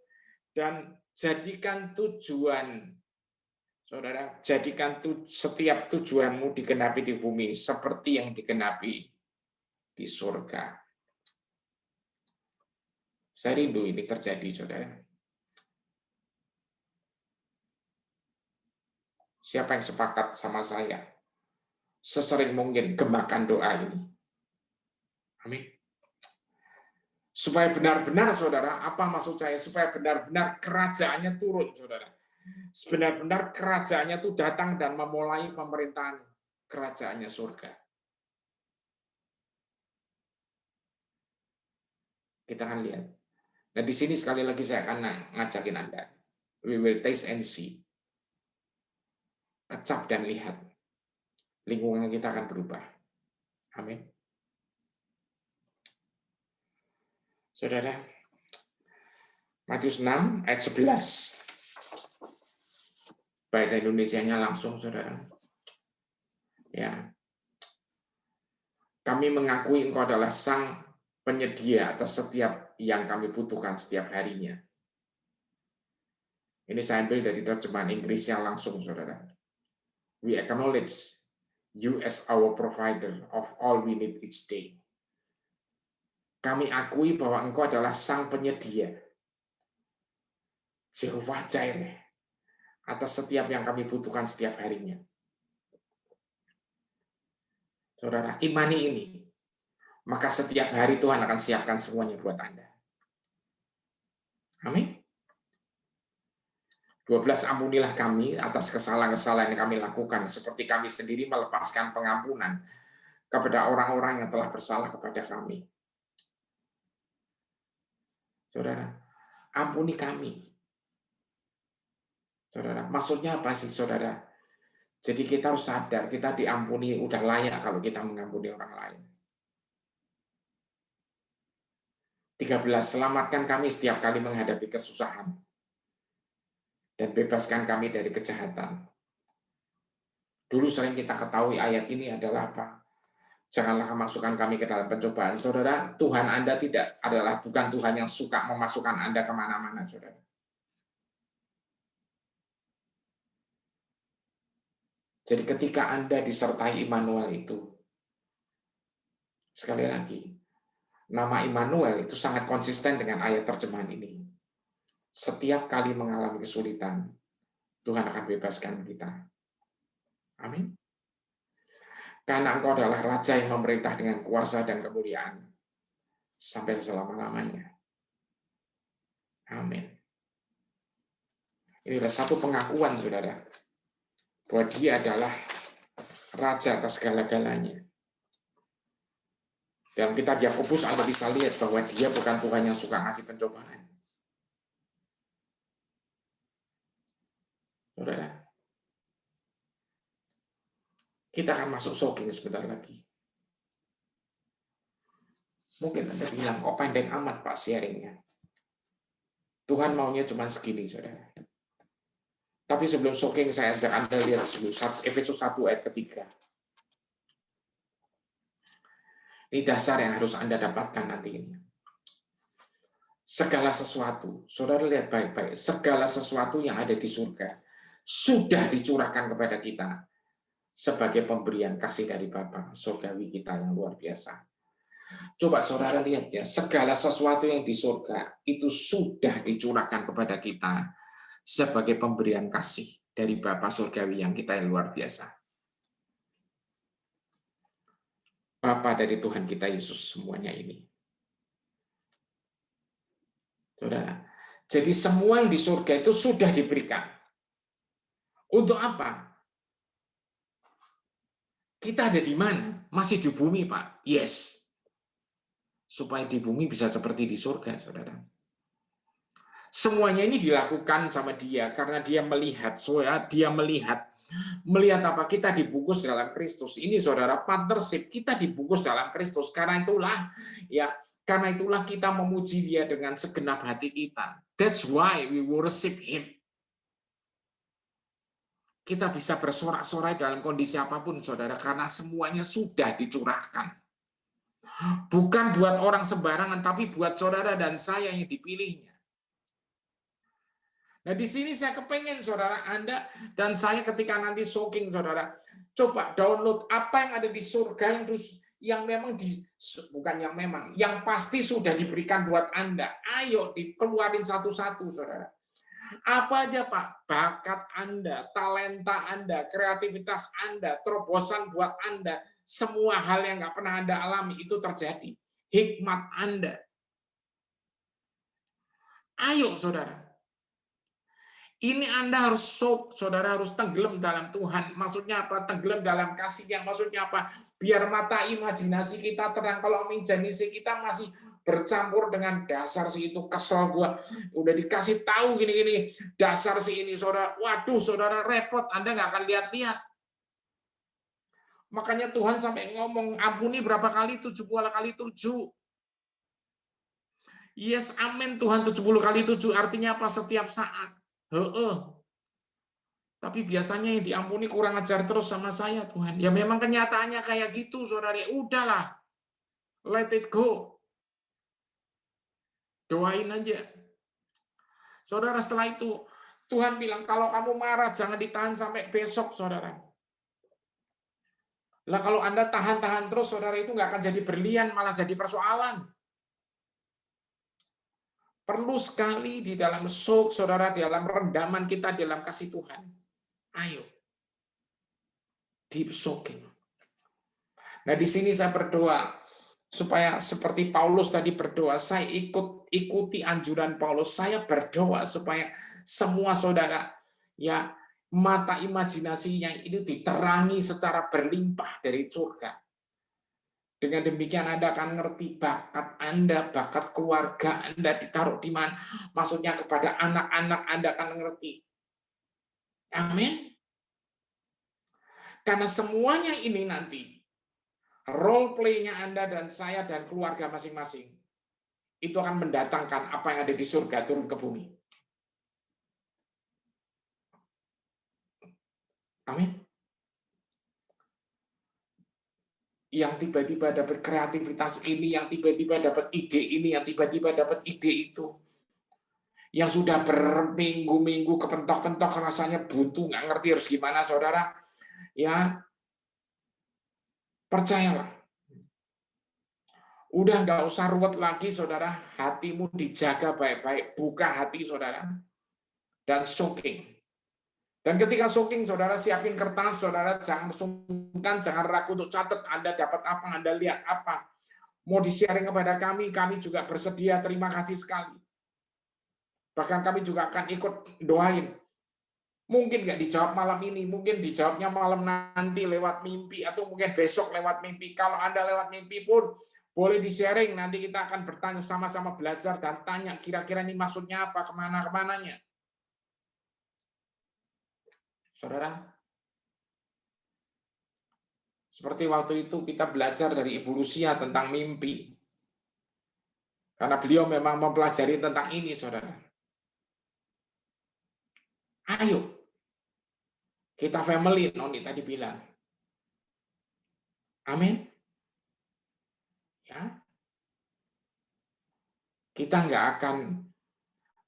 dan jadikan tujuan. Saudara, jadikan setiap tujuanmu digenapi di bumi seperti yang digenapi di surga. Saya rindu ini terjadi, saudara. Siapa yang sepakat sama saya? Sesering mungkin gemakan doa ini. Amin. Supaya benar-benar, saudara, apa maksud saya? Supaya benar-benar kerajaannya turun, saudara. Benar-benar kerajaannya itu datang dan memulai pemerintahan kerajaannya surga. Kita akan lihat. Nah, di sini sekali lagi saya akan ngajakin Anda. We will taste and see. Kecap dan lihat. Lingkungan kita akan berubah. Amin. Saudara, Matius 6 ayat 11. Bahasa Indonesianya langsung, saudara. Ya. Kami mengakui Engkau adalah Sang penyedia atas setiap yang kami butuhkan setiap harinya. Ini saya ambil dari terjemahan Inggrisnya langsung, saudara. We acknowledge you as our provider of all we need each day. Kami akui bahwa Engkau adalah Sang penyedia, Jehovah Jireh, atas setiap yang kami butuhkan setiap harinya. Saudara, imani ini, maka setiap hari Tuhan akan siapkan semuanya buat Anda. Amin. 12, ampunilah kami atas kesalahan-kesalahan yang kami lakukan, seperti kami sendiri melepaskan pengampunan kepada orang-orang yang telah bersalah kepada kami. Saudara, ampuni kami. Saudara, maksudnya apa sih, saudara? Jadi kita harus sadar, kita diampuni, udah layak kalau kita mengampuni orang lain. 13, selamatkan kami setiap kali menghadapi kesusahan. Dan bebaskan kami dari kejahatan. Dulu sering kita ketahui ayat ini adalah apa? Janganlah masukkan kami ke dalam pencobaan. Saudara, Tuhan Anda bukan Tuhan yang suka memasukkan Anda kemana-mana, saudara. Jadi ketika Anda disertai Immanuel itu, sekali lagi, nama Immanuel itu sangat konsisten dengan ayat terjemahan ini. Setiap kali mengalami kesulitan, Tuhan akan bebaskan kita. Amin. Karena Engkau adalah Raja yang memerintah dengan kuasa dan kemuliaan sampai selama-lamanya. Amin. Inilah satu pengakuan, saudara, bahwa Dia adalah Raja atas segala-galanya. Dalam kitab Yakobus Anda bisa lihat bahwa Dia bukan Tuhan yang suka ngasih pencobaan. Saudara, kita akan masuk shocking sebentar lagi. Mungkin Anda bilang, kok pendek amat Pak sharingnya. Tuhan maunya cuma segini, saudara. Tapi sebelum shocking, saya ajak Anda lihat dulu Efesus 1 ayat ketiga. Ini dasar yang harus Anda dapatkan nanti ini. Segala sesuatu, saudara lihat baik-baik, segala sesuatu yang ada di surga sudah dicurahkan kepada kita sebagai pemberian kasih dari Bapa surgawi kita yang luar biasa. Coba saudara lihat ya, segala sesuatu yang di surga itu sudah dicurahkan kepada kita sebagai pemberian kasih dari Bapa surgawi yang kita yang luar biasa. Bapa dari Tuhan kita Yesus semuanya ini. Saudara, jadi semua yang di surga itu sudah diberikan. Untuk apa? Kita ada di mana? Masih di bumi, Pak. Yes. Supaya di bumi bisa seperti di surga, saudara. Semuanya ini dilakukan sama Dia karena Dia melihat, saudara, Dia melihat apa? Kita dibungkus dalam Kristus. Ini saudara, partnership kita dibungkus dalam Kristus. Karena itulah kita memuji Dia dengan segenap hati kita. That's why we worship Him. Kita bisa bersorak-sorai dalam kondisi apapun, saudara, karena semuanya sudah dicurahkan. Bukan buat orang sembarangan, tapi buat saudara dan saya yang dipilihnya. Nah, di sini saya kepengen saudara Anda dan saya ketika nanti shocking, saudara, coba download apa yang ada di surga yang pasti sudah diberikan buat Anda. Ayo dikeluarin satu-satu, saudara. Apa aja, Pak? Bakat Anda, talenta Anda, kreativitas Anda, terobosan buat Anda, semua hal yang nggak pernah Anda alami itu terjadi. Hikmat Anda. Ayo, saudara. Ini Anda harus saudara harus tenggelam dalam Tuhan. Maksudnya apa? Tenggelam dalam kasih yang maksudnya apa? Biar mata imajinasi kita terang. Kalau imajinasi kita masih bercampur dengan dasar si itu kesel gua. Udah dikasih tahu gini-gini. Dasar si ini, saudara. Waduh, saudara repot. Anda nggak akan lihat-lihat. Makanya Tuhan sampai ngomong, ampuni berapa kali? 70 kali 7. Yes, amin Tuhan 70 kali 7. Artinya apa? Setiap saat. Tapi biasanya yang diampuni kurang ajar terus sama saya, Tuhan. Ya memang kenyataannya kayak gitu, saudara. Udahlah. Let it go. Doain aja. Saudara, setelah itu, Tuhan bilang, kalau kamu marah, jangan ditahan sampai besok, saudara. Lah kalau Anda tahan-tahan terus, saudara, itu nggak akan jadi berlian, malah jadi persoalan. Perlu sekali di dalam saudara, di dalam rendaman kita, di dalam kasih Tuhan. Ayo. Deep soaking. Nah, di sini saya berdoa, supaya seperti Paulus tadi berdoa, saya ikuti anjuran Paulus, saya berdoa supaya semua saudara, ya, mata imajinasinya itu diterangi secara berlimpah dari surga. Dengan demikian Anda akan ngerti bakat Anda, bakat keluarga Anda ditaruh di mana. Maksudnya kepada anak-anak Anda akan ngerti. Amin. Karena semuanya ini nanti, role play-nya Anda dan saya dan keluarga masing-masing, itu akan mendatangkan apa yang ada di surga turun ke bumi. Amin. yang tiba-tiba dapat kreativitas ini, yang tiba-tiba dapat ide ini, yang tiba-tiba dapat ide itu. Yang sudah berminggu-minggu kepentok-pentok rasanya buntu, nggak ngerti harus gimana, saudara. Ya, percayalah. Udah nggak usah ruwet lagi, saudara. Hatimu dijaga baik-baik. Buka hati, saudara. Dan soaking. Dan ketika soaking, saudara siapin kertas, saudara jangan sungkan, jangan ragu untuk catat Anda dapat apa, Anda lihat apa. Mau di-sharing kepada kami juga bersedia, terima kasih sekali. Bahkan kami juga akan ikut doain. Mungkin nggak dijawab malam ini, mungkin dijawabnya malam nanti lewat mimpi, atau mungkin besok lewat mimpi. Kalau Anda lewat mimpi pun, boleh di-sharing, nanti kita akan bertanya, sama-sama belajar dan tanya, kira-kira ini maksudnya apa, kemana-kemananya. Saudara, seperti waktu itu kita belajar dari Ibu Lucia tentang mimpi. Karena beliau memang mempelajari tentang ini, saudara. Ayo, kita family, Noni tadi bilang. Amin. Ya. Kita nggak akan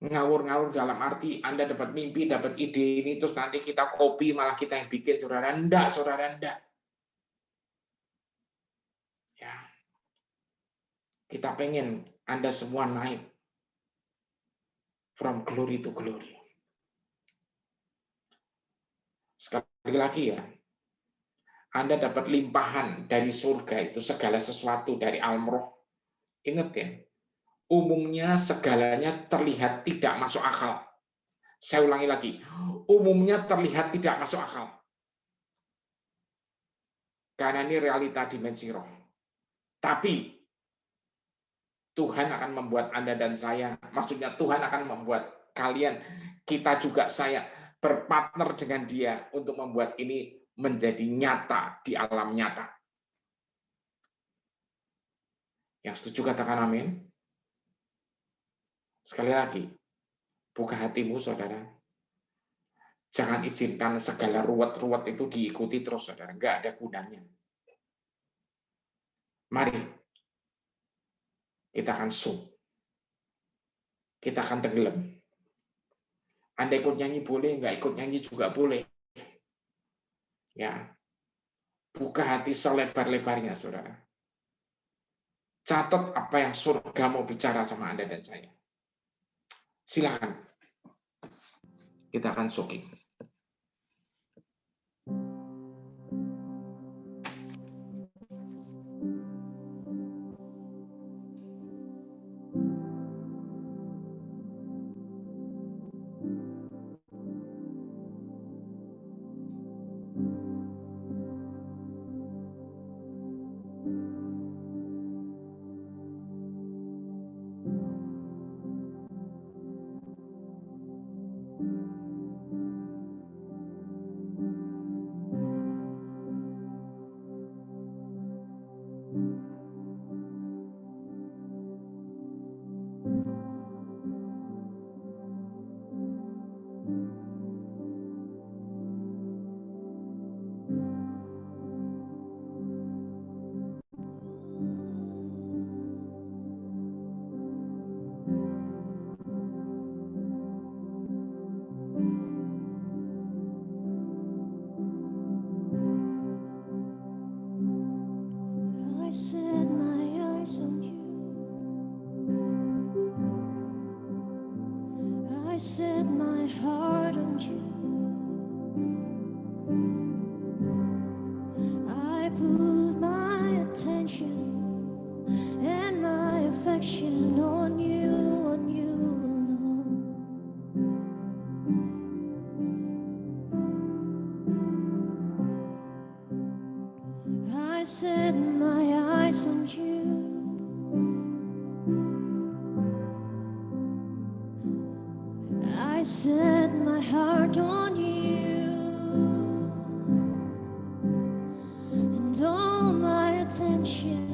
ngawur-ngawur dalam arti Anda dapat mimpi, dapat ide ini, terus nanti kita copy, malah kita yang bikin, saudara. Enggak, saudara, enggak. Ya. Kita pengen Anda semua naik from glory to glory. Sekali lagi ya, Anda dapat limpahan dari surga itu, segala sesuatu dari alam roh. Ingat ya, umumnya segalanya terlihat tidak masuk akal. Saya ulangi lagi, umumnya terlihat tidak masuk akal. Karena ini realita dimensi roh. Tapi Tuhan akan membuat Anda dan saya, maksudnya Tuhan akan membuat kalian, kita juga, saya, berpartner dengan Dia untuk membuat ini menjadi nyata di alam nyata. Yang setuju katakan amin. Sekali lagi, buka hatimu, saudara. Jangan izinkan segala ruwet-ruwet itu diikuti terus, saudara. Nggak ada gunanya. Mari, kita akan zoom. Kita akan tenggelam. Anda ikut nyanyi boleh, nggak ikut nyanyi juga boleh. Ya, buka hati selebar-lebarnya, saudara. Catat apa yang surga mau bicara sama Anda dan saya. Silakan. Kita akan soaking. Set my heart on you. I put my attention and my affection on you alone. I set my eyes on you. I set my heart on you, and all my attention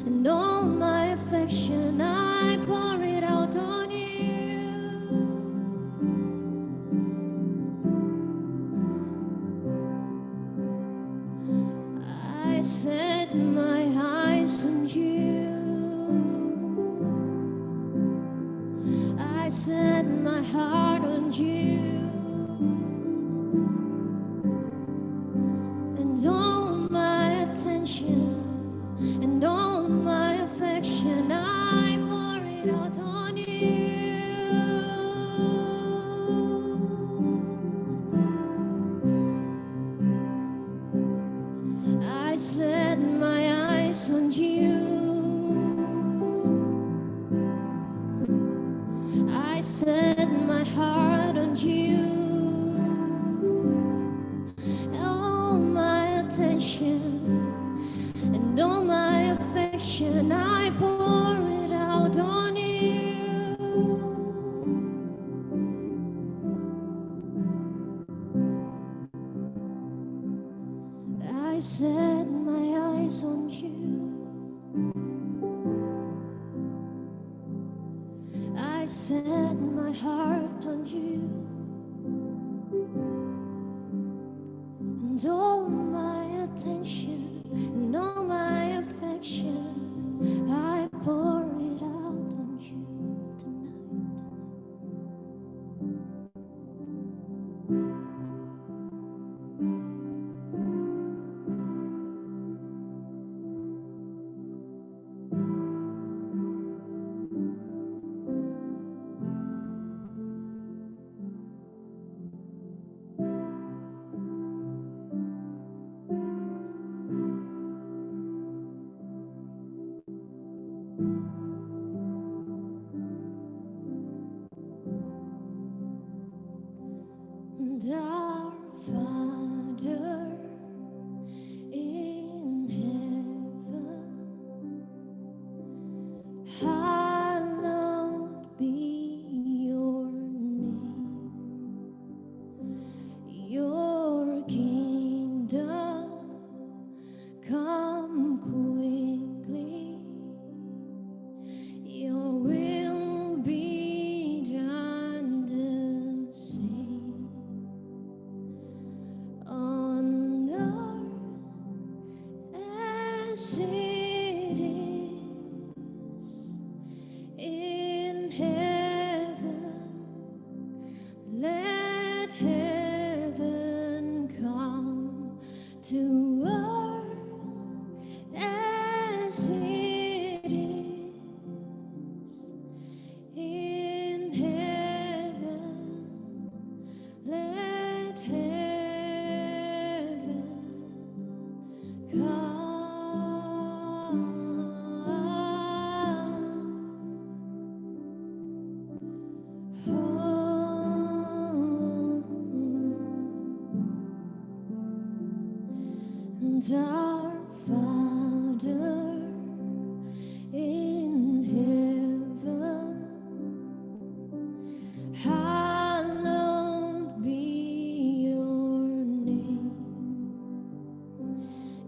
and all my affection, I pour it out on you. I set my set my heart on you, and all my attention and all my affection, I pour it out on you. I set my eyes on you. I set my heart on you. All my attention and all my affection, I pour it out on you. I set my eyes on you. I set my heart on you, and all my attention and all my affection, I pour it out on you tonight. And our Father in heaven, hallowed be your name. Your kingdom come quickly. Your will be done the same on earth as it is in heaven. Let heaven come to earth as it is in heaven. Let heaven come. And our Father in heaven, hallowed be your name.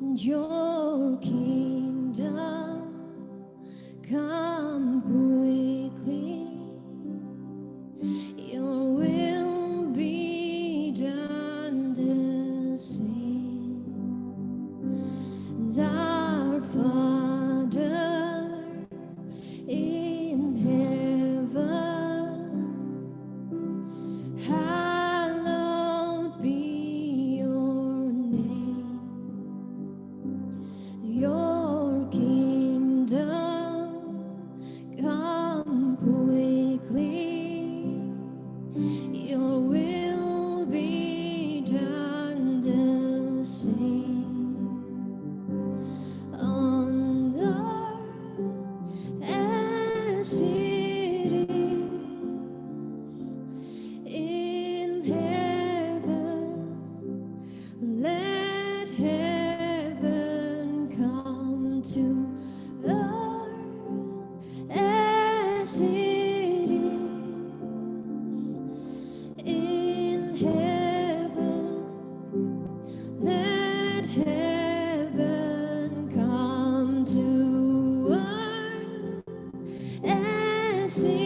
And your kingdom come quickly. Your will be done the same. And our Father in heaven, hallowed be your name. Your kingdom come quickly. Your will be done the same on earth as it is in heaven. Let heaven come to earth as it is in heaven. Let heaven come to earth as it is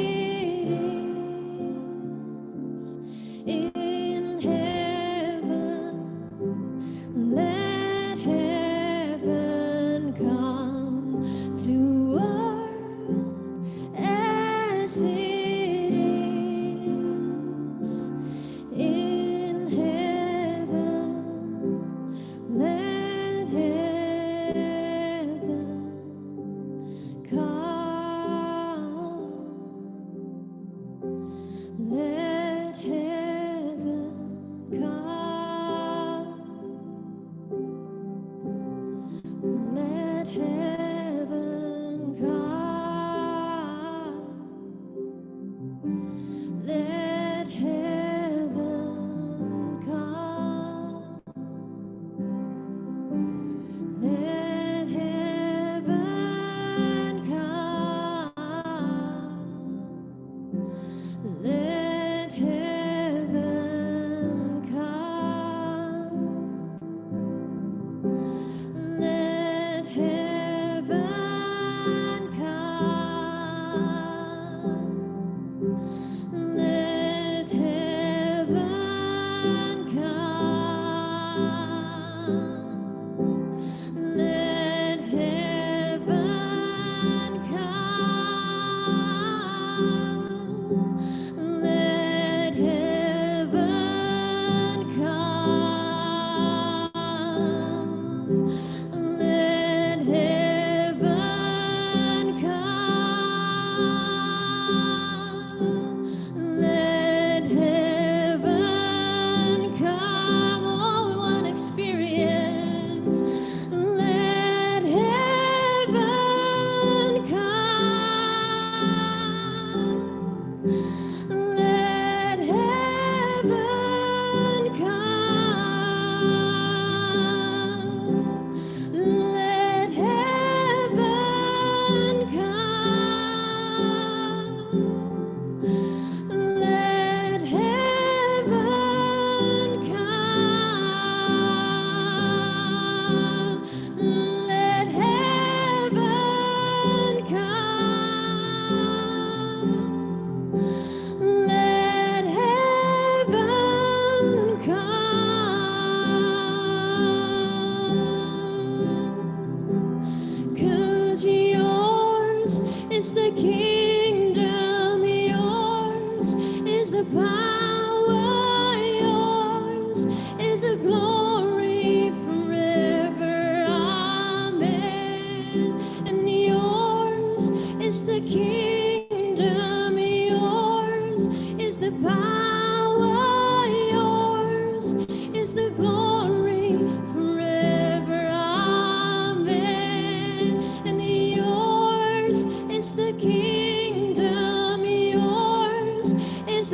in heaven. Let heaven come to earth as it is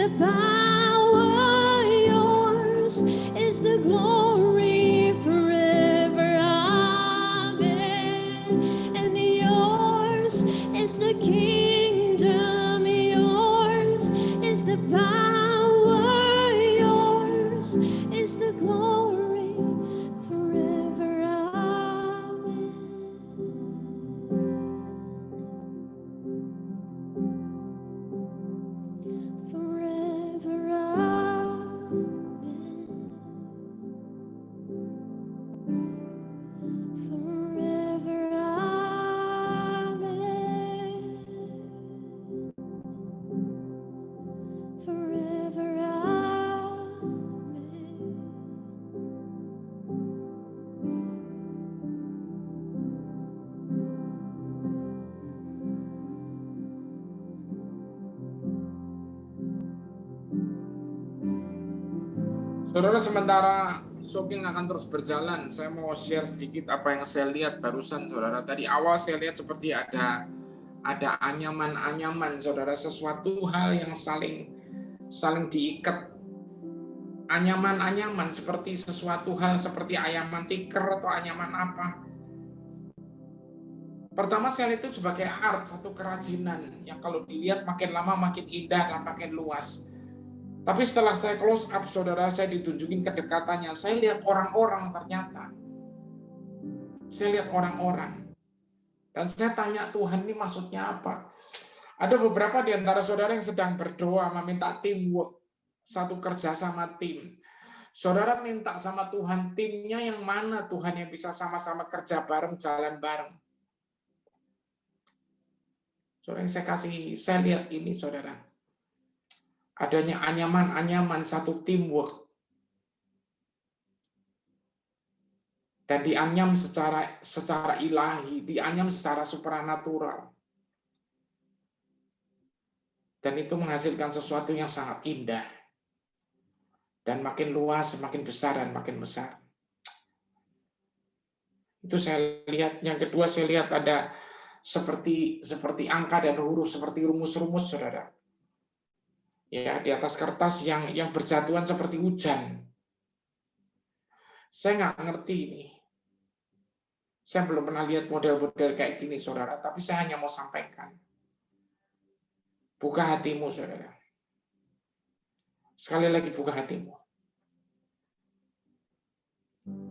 the power, yours is the glory forever. Amen. And yours is the kingdom, yours is the power, yours is the glory forever. Amen. Forever. Amen. Forever. Amen. Forever. Amen. Saudara, sementara Shocking akan terus berjalan, saya mau share sedikit apa yang saya lihat barusan, saudara. Tadi awal saya lihat seperti ada anyaman-anyaman, saudara, sesuatu hal yang saling diikat. Anyaman-anyaman seperti sesuatu hal seperti anyaman tikar atau anyaman apa. Pertama saya lihat itu sebagai art, satu kerajinan yang kalau dilihat makin lama makin indah dan makin luas. Tapi setelah saya close up, saudara, saya ditunjukin kedekatannya. Saya lihat orang-orang ternyata. Saya lihat orang-orang. Dan saya tanya, Tuhan ini maksudnya apa? Ada beberapa di antara saudara yang sedang berdoa, meminta teamwork. Satu kerja sama tim. Saudara minta sama Tuhan, timnya yang mana Tuhan yang bisa sama-sama kerja bareng, jalan bareng. Saudara, yang saya lihat ini, saudara. Adanya anyaman-anyaman satu teamwork. Dan dianyam secara ilahi, dianyam secara supranatural. Dan itu menghasilkan sesuatu yang sangat indah. Dan makin luas, makin besar, dan makin besar. Itu saya lihat. Yang kedua saya lihat ada seperti angka dan huruf, seperti rumus-rumus, saudara. Ya, di atas kertas yang berjatuhan seperti hujan. Saya nggak ngerti ini. Saya belum pernah lihat model-model kayak gini, saudara. Tapi saya hanya mau sampaikan. Buka hatimu, saudara. Sekali lagi buka hatimu.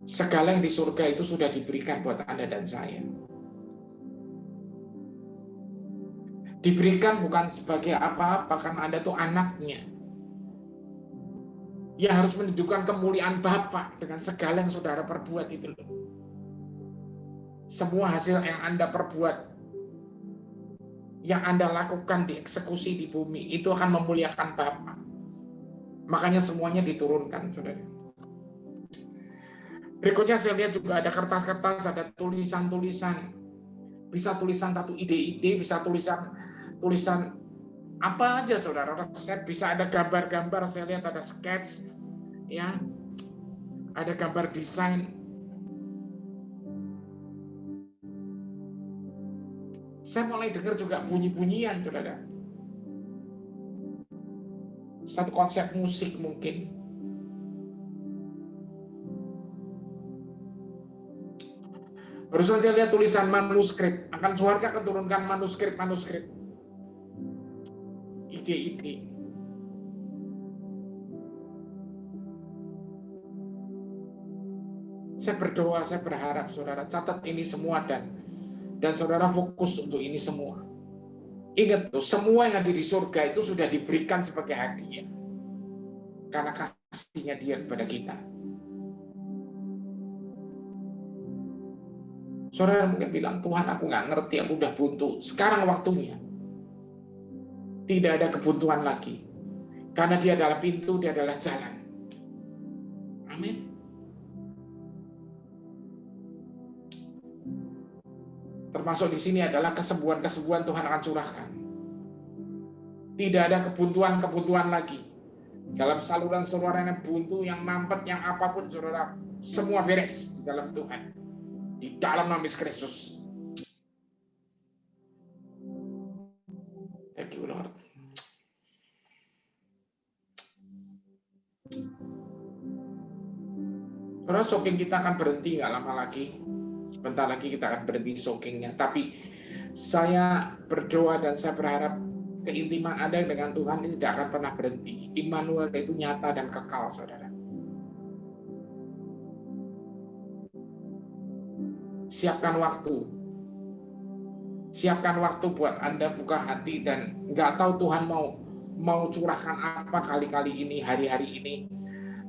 Segala yang di surga itu sudah diberikan buat Anda dan saya. Diberikan bukan sebagai apa-apa, karena Anda tuh anaknya. Yang harus menunjukkan kemuliaan Bapa dengan segala yang saudara perbuat itu loh. Semua hasil yang Anda perbuat, yang Anda lakukan dieksekusi di bumi, itu akan memuliakan Bapa. Makanya semuanya diturunkan, saudara. Berikutnya saya lihat juga ada kertas-kertas, ada tulisan-tulisan. Bisa tulisan satu ide-ide, bisa tulisan apa aja, saudara. Resep, bisa ada gambar-gambar, saya lihat ada sketch, ya, ada gambar desain. Saya mulai dengar juga bunyi-bunyian, saudara. Satu konsep musik mungkin. Barusan saya lihat tulisan manuskrip. Akan surga akan turunkan manuskrip. Ide-ide. Saya berdoa, saya berharap saudara catat ini semua dan saudara fokus untuk ini semua. Ingat tuh, semua yang ada di surga itu sudah diberikan sebagai hadiah. Karena kasihnya Dia kepada kita. Saudara mungkin bilang, Tuhan aku nggak ngerti, aku udah buntu. Sekarang waktunya. Tidak ada kebuntuan lagi. Karena Dia adalah pintu, Dia adalah jalan. Amin. Termasuk di sini adalah kesembuhan-kesembuhan Tuhan akan curahkan. Tidak ada kebuntuan lagi. Dalam saluran-saluran yang buntu, yang mampet, yang apapun, saudara, semua beres di dalam Tuhan. Di dalam nama Yesus Kristus. Thank you, Lord. Saudara, soking kita akan berhenti nggak lama lagi. Sebentar lagi kita akan berhenti sokingnya. Tapi saya berdoa dan saya berharap keintiman Anda dengan Tuhan ini tidak akan pernah berhenti. Immanuel itu nyata dan kekal, saudara. Siapkan waktu. Siapkan waktu buat Anda buka hati dan nggak tahu Tuhan mau curahkan apa kali-kali ini, hari-hari ini.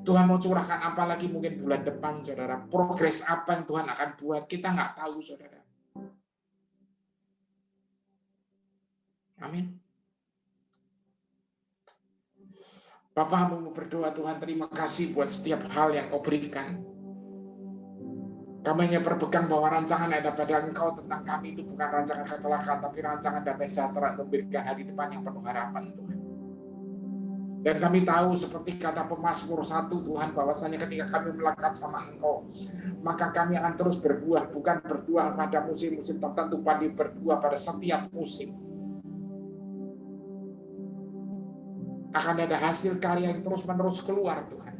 Tuhan mau curahkan apa lagi mungkin bulan depan, saudara. Progres apa yang Tuhan akan buat, kita nggak tahu, saudara. Amin. Bapak mau berdoa, Tuhan terima kasih buat setiap hal yang kau berikan. Kami hanya berpegang bahwa rancangan ada pada Engkau tentang kami itu bukan rancangan kecelakaan, tapi rancangan damai sejahtera untuk memberikan hari depan yang penuh harapan, Tuhan. Dan kami tahu seperti kata Pemazmur 1 Tuhan, bahwasanya ketika kami melekat sama Engkau, maka kami akan terus berbuah, bukan berbuah pada musim-musim tertentu, tapi berbuah pada setiap musim. Akan ada hasil karya yang terus-menerus keluar, Tuhan.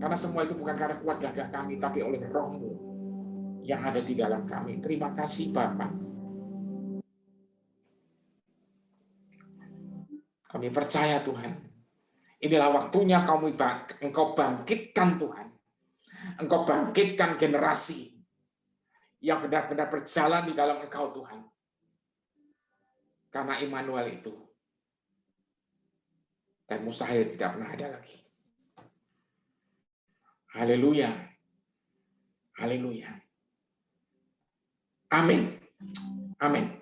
Karena semua itu bukan karena kuat gagah kami, tapi oleh Roh-Mu yang ada di dalam kami. Terima kasih, Bapak. Kami percaya, Tuhan. Inilah waktunya Engkau bangkitkan, Tuhan. Engkau bangkitkan generasi yang benar-benar berjalan di dalam Engkau, Tuhan. Karena Immanuel itu. Dan mustahil tidak pernah ada lagi. Haleluya. Haleluya. Amin. Amin.